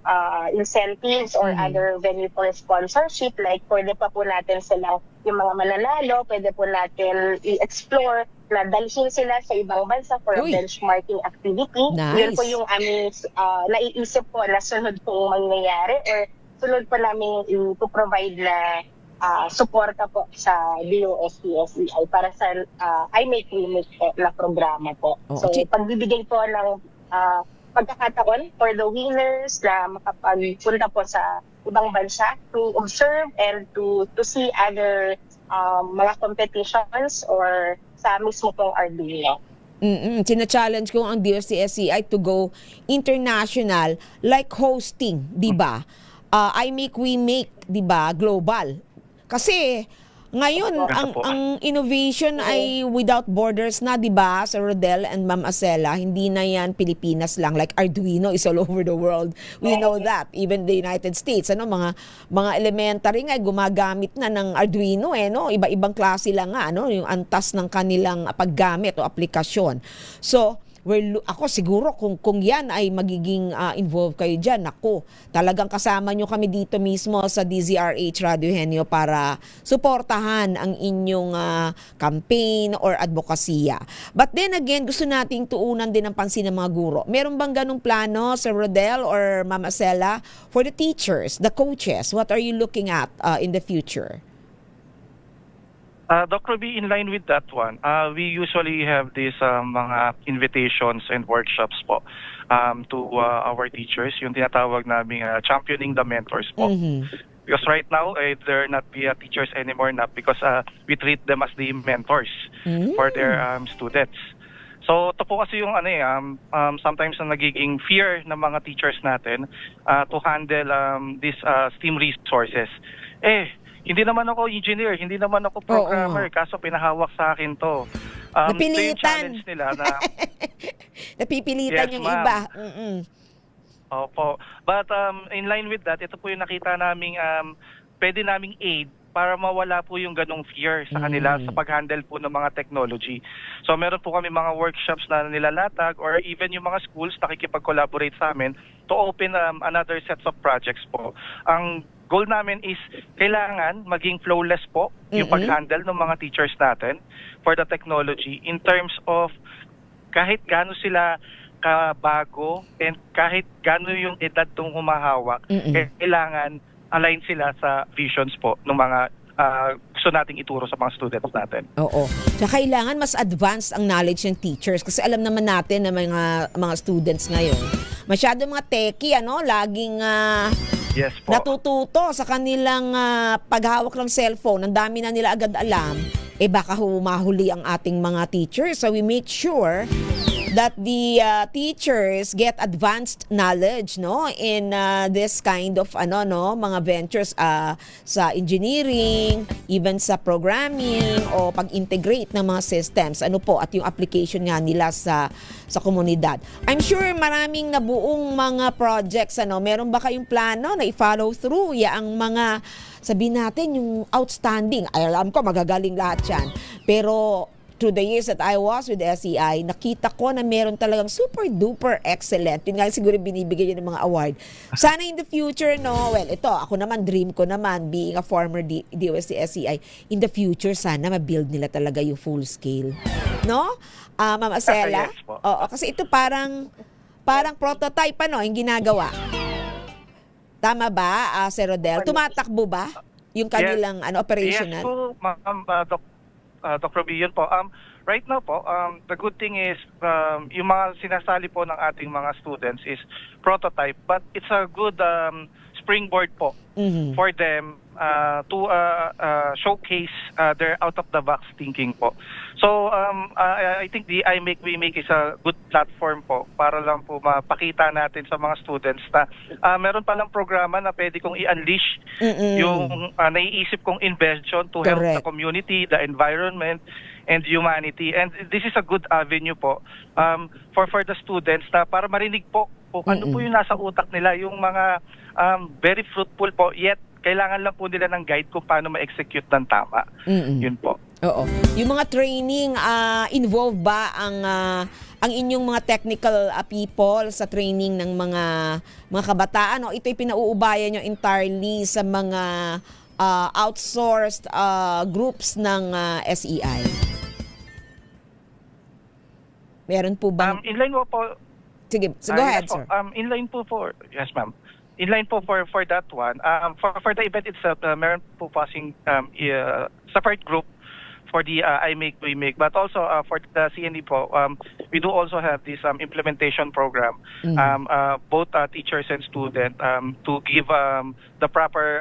incentives or other venue for sponsorship. Like pwede pa po natin silang yung mga mananalo, pwede po natin i-explore na dalhin sila sa ibang bansa for a benchmarking activity. Nice. Yun po yung aming naiisip po na sunod pong mangyayari or sunod po namin i-provide na suporta po sa DOST-SEI para sa I Make We Make na programa po. So, pagbibigay po ng pagkakataon for the winners na makapagpunta po sa ibang bansa to observe and to see other mga competitions or sa mismo pong Arduino. Sina-challenge ko ang DOST-SEI to go international like hosting, di ba? I Make We Make, di ba? Global. Kasi ngayon ang innovation ay without borders na, di ba? Sir Rodel and Ma'am Acela, hindi na yan Pilipinas lang. Like Arduino is all over the world. We know that. Even the United States, mga elementary nga gumagamit na ng Arduino Iba-ibang klase lang nga, yung antas ng kanilang paggamit o aplikasyon. So, ako siguro kung yan ay magiging involved kayo dyan, ako, talagang kasama nyo kami dito mismo sa DZRH Radio Henyo para suportahan ang inyong campaign or advokasya. But then again, gusto nating tuunan din ang pansin ng mga guro. Meron bang ganong plano, Sir Rodel or Ma'am Acela, for the teachers, the coaches? What are you looking at in the future? Dr. B, in line with that one, we usually have these mga invitations and workshops po to our teachers, yung tinatawag namin championing the mentors po. Because right now, they're not be teachers anymore, not because we treat them as the mentors for their students. So ito po kasi yung sometimes na nagiging fear ng mga teachers natin to handle these STEAM resources. Hindi naman ako engineer, hindi naman ako programmer, kaso pinahawak sa akin to. Napilitan. Ito yung challenge nila na napipilitan yes, yung iba. Opo. But in line with that, ito po yung nakita naming pwede naming aid para mawala po yung ganong fear sa kanila sa pag-handle po ng mga technology. So meron po kami mga workshops na nilalatag or even yung mga schools nakikipag-collaborate sa amin to open another sets of projects po. Ang goal namin is kailangan maging flawless po yung pag-handle ng mga teachers natin for the technology in terms of kahit gaano sila kabago and kahit gaano yung edad tong humahawak, kailangan align sila sa visions po ng mga gusto nating ituro sa mga students natin. Oo. Tsaka kailangan mas advanced ang knowledge ng teachers kasi alam naman natin na mga students ngayon, masyado mga techie, laging yes po. natututo sa kanilang paghawak ng cellphone. Ang dami na nila agad alam. Baka humahuli ang ating mga teachers. So we make sure that the teachers get advanced knowledge in this kind of mga ventures sa engineering, even sa programming o pag-integrate ng mga systems at yung application nga nila sa komunidad. I'm sure maraming nabuong mga projects meron ba kayong plano na i-follow through ang mga sabihin natin yung outstanding? Alam ko magagaling lahat yan, pero through the years that I was with SEI, nakita ko na meron talagang super duper excellent. Yun nga siguro binibigay yun ng mga award. Sana in the future, well, ito, ako naman, dream ko naman, being a former DOST SEI, in the future, sana ma-build nila talaga yung full scale. Ma'am Acela? Yes po. Oo, kasi ito parang prototype yung ginagawa. Tama ba, Sir Rodel? Tumatakbo ba yung kanilang operational? Yes po, ma'am, Dr. B, yun po. Right now po, the good thing is yung mga sinasali po ng ating mga students is prototype, but it's a good springboard po for them to showcase their out-of-the-box thinking po. So, I think the We Make is a good platform po para lang po mapakita natin sa mga students na meron palang programa na pwede kong i-unleash yung naiisip kong invention to help the community, the environment, and humanity. And this is a good avenue po for the students na para marinig po ano po yung nasa utak nila, yung mga very fruitful po, yet kailangan lang po nila ng guide kung paano ma-execute ng tama. Yun po. Oo. Yung mga training, involve ba ang inyong mga technical people sa training ng mga kabataan? O ito'y pinauubayan nyo entirely sa mga outsourced groups ng SEI? Meron po ba? Inline po. Sige, go ahead, yes, sir. Inline po yes ma'am. Inline po for that one. For the event itself, meron po passing separate group for the We Make, but also for the CND po, we do also have this implementation program, both teachers and students, to give the proper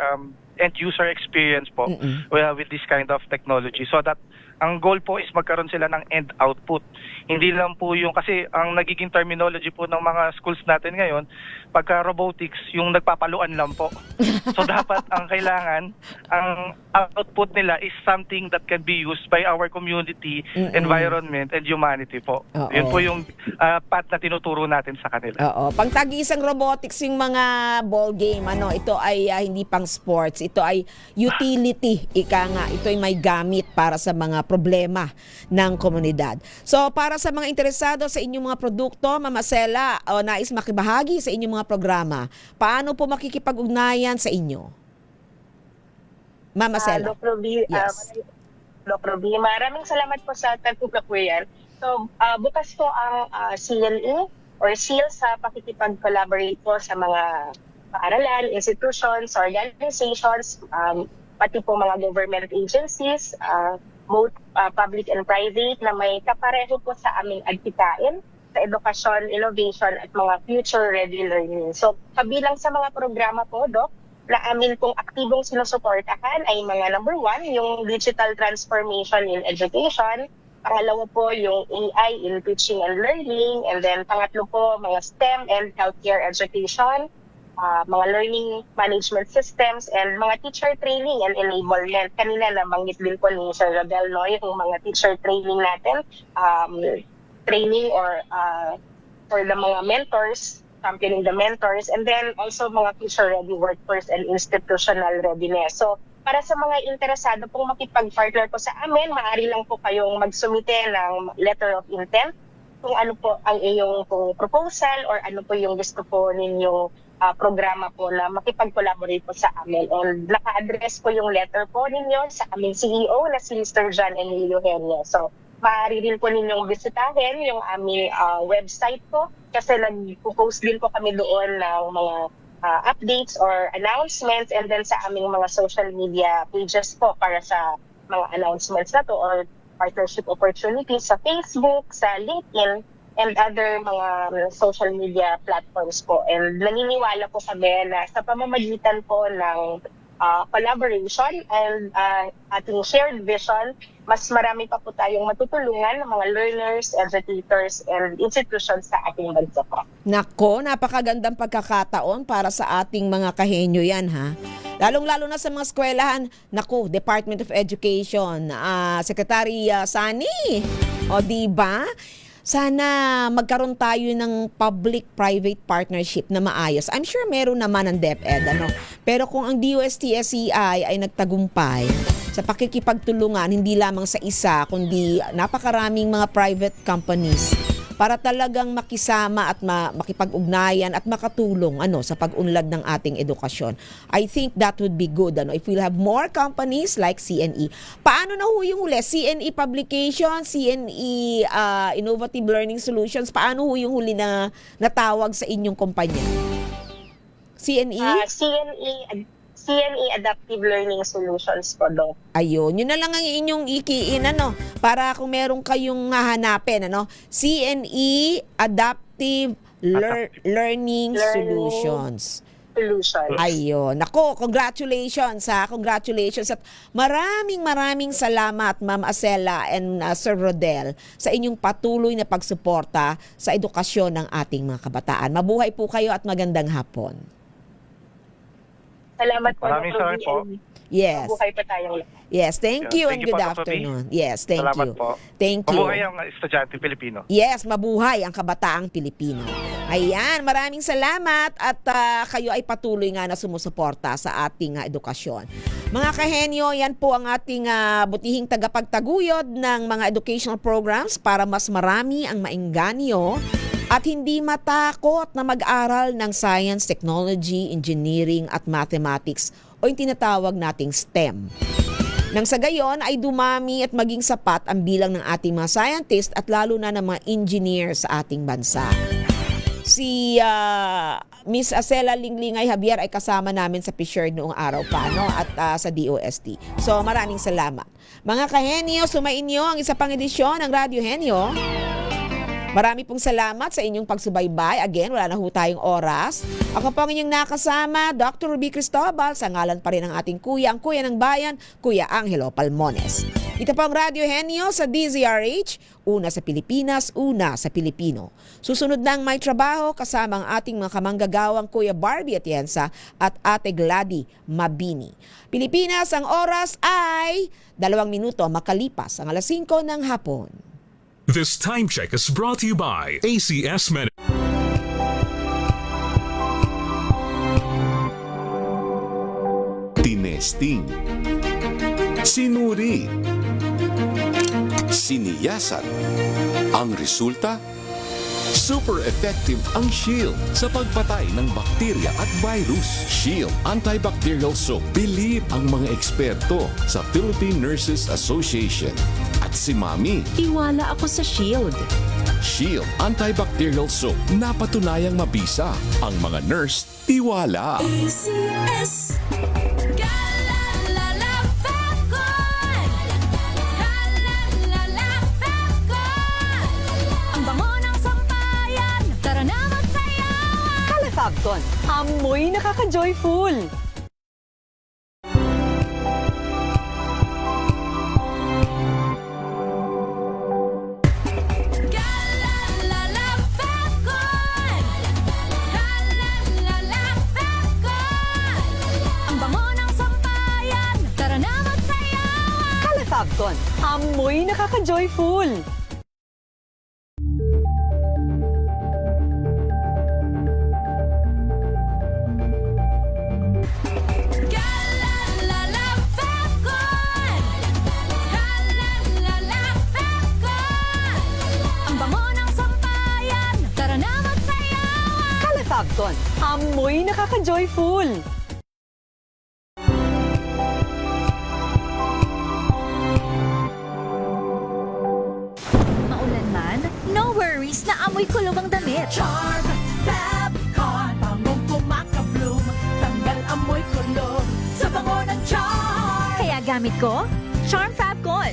end user experience po with this kind of technology, so that ang goal po is magkaroon sila ng end output. Hindi lang po yung, kasi ang nagiging terminology po ng mga schools natin ngayon, pagka robotics, yung nagpapaluan lang po. So dapat ang kailangan, ang output nila is something that can be used by our community, environment, and humanity po. Yun po yung path na tinuturo natin sa kanila. Oo. Pangtag-isang robotics yung mga ball game, ito ay hindi pang sports, ito ay utility, ika nga, ito ay may gamit para sa mga problema ng komunidad. So, para sa mga interesado sa inyong mga produkto, Ma'am Acela, o nais makibahagi sa inyong mga programa, paano po makikipag-ugnayan sa inyo? Ma'am Acela. Dr. B, yes. Dr. B, maraming salamat po sa tagpupla po yan. So, bukas po ang CLE or SEAL sa pakikipag-collaborate po sa mga paaralan, institutions, organizations, pati po mga government agencies, both public and private, na may kapareho po sa aming adhikain sa edukasyon, innovation at mga future-ready learning. So, kabilang sa mga programa po, Doc, na amin pong aktibong sinusuportahan ay mga number 1, yung digital transformation in education. Pangalawa po, yung AI in teaching and learning. And then, pangatlo po, mga STEM and healthcare education, mga learning management systems, and mga teacher training and enablement. Kanina nabanggit din po ni Sir Rodel, yung mga teacher training natin, training or for the mga mentors championing the mentors, and then also mga future-ready workforce and institutional readiness. So, para sa mga interesado pong makipag-partner po sa amin, maaari lang po kayong magsumite ng letter of intent kung ano po ang iyong pong proposal or ano po yung gusto po ninyong programa po na makipag-collaborate po sa amin. And naka-address po yung letter po ninyo sa aming CEO na si Mr. John Emilio Henio. So, maaari rin po ninyong bisitahin yung aming website po kasi nag-post din po kami doon ng mga updates or announcements, and then sa aming mga social media pages po para sa mga announcements na to or partnership opportunities sa Facebook, sa LinkedIn, and other mga social media platforms po. And naniniwala po kami na sa pamamagitan po ng collaboration and ating shared vision, mas marami pa po tayong matutulungan ng mga learners, educators, and institutions sa ating bansa po. Nako, napakagandang pagkakataon para sa ating mga kahenyo yan, ha? Lalong-lalo na sa mga eskwelahan. Nako, Department of Education, Secretary Sani, o diba? Sana magkaroon tayo ng public-private partnership na maayos. I'm sure meron naman ang DepEd, ano? Pero kung ang DOST-SEI ay nagtagumpay sa pakikipagtulungan, hindi lamang sa isa, kundi napakaraming mga private companies para talagang makisama at makipag-ugnayan at makatulong sa pag-unlad ng ating edukasyon. I think that would be good. If we'll have more companies like CNE. Paano na ho yung huli? CNE Publication, CNE Innovative Learning Solutions, paano ho yung huli na natawag sa inyong kumpanya? CNE? CNE Adaptive Learning Solutions po do. Ayun, yun na lang ang inyong ikiin, para kung meron kayong hahanapin, CNE Adaptive Learning Solutions. Ayun. Nako, congratulations ha. Congratulations at maraming salamat Ma'am Acela and Sir Rodel sa inyong patuloy na pagsuporta sa edukasyon ng ating mga kabataan. Mabuhay po kayo at magandang hapon. Salamat po. Maraming salamat po. Yes. Mabuhay pa tayong lahat. Yes, thank you and good po, afternoon. Yes, thank Salamat you. po. Thank you. Mabuhay ang estudyante Pilipino. Yes, mabuhay ang kabataang Pilipino. Ayan, maraming salamat at kayo ay patuloy nga na sumusuporta sa ating edukasyon. Mga kahenyo, yan po ang ating butihing tagapagtaguyod ng mga educational programs para mas marami ang maengganyo at hindi matakot na mag-aral ng science, technology, engineering at mathematics o yung tinatawag nating STEM. Nang sa gayon ay dumami at maging sapat ang bilang ng ating mga scientist at lalo na ng mga engineer sa ating bansa. Si Miss Acela Linglingay Javier ay kasama namin sa PSHERD noong araw pa at sa DOST. So maraming salamat. Mga kahenyo, sumainyo ang isa pang edisyon ng Radyo Henyo. Marami pong salamat sa inyong pagsubaybay. Again, wala na ho tayong oras. Ako po ang inyong nakasama, Dr. Ruby Cristobal, sa ngalan pa rin ng ating kuya, ang kuya ng bayan, Kuya Angelo Palmones. Ito po ang Radyo Henyo sa DZRH, una sa Pilipinas, una sa Pilipino. Susunod na ang May Trabaho kasama ang ating mga kamanggagawang Kuya Barbie Atienza at Ate Glady Mabini. Pilipinas, ang oras ay 2 minuto makalipas ang alas 5 ng hapon. This time check is brought to you by ACS Med. Tinesting, sinuri, siniyasan. Ang resulta? Super effective ang Shield sa pagpatay ng bakterya at virus. Shield Antibacterial Soap. Believe ang mga eksperto sa Philippine Nurses Association. At si Mami. Tiwala ako sa Shield. Shield Antibacterial Soap. Napatunayang mabisa. Ang mga nurse, tiwala. ACS. Ang bango ng sampayan, tara na magsayawan! Calefabcon, amoy nakaka-joyful! Ang bango ng sampayan, tara na magsayawan! Calefabcon, amoy nakaka-joyful! Uy, nakaka-joyful! Maulan man, no worries na amoy kulog ang damit. Charm Fab Con, bangong kumakabloom, tanggal amoy kulog sa bango ng charm. Kaya gamit ko, Charm Fab Con.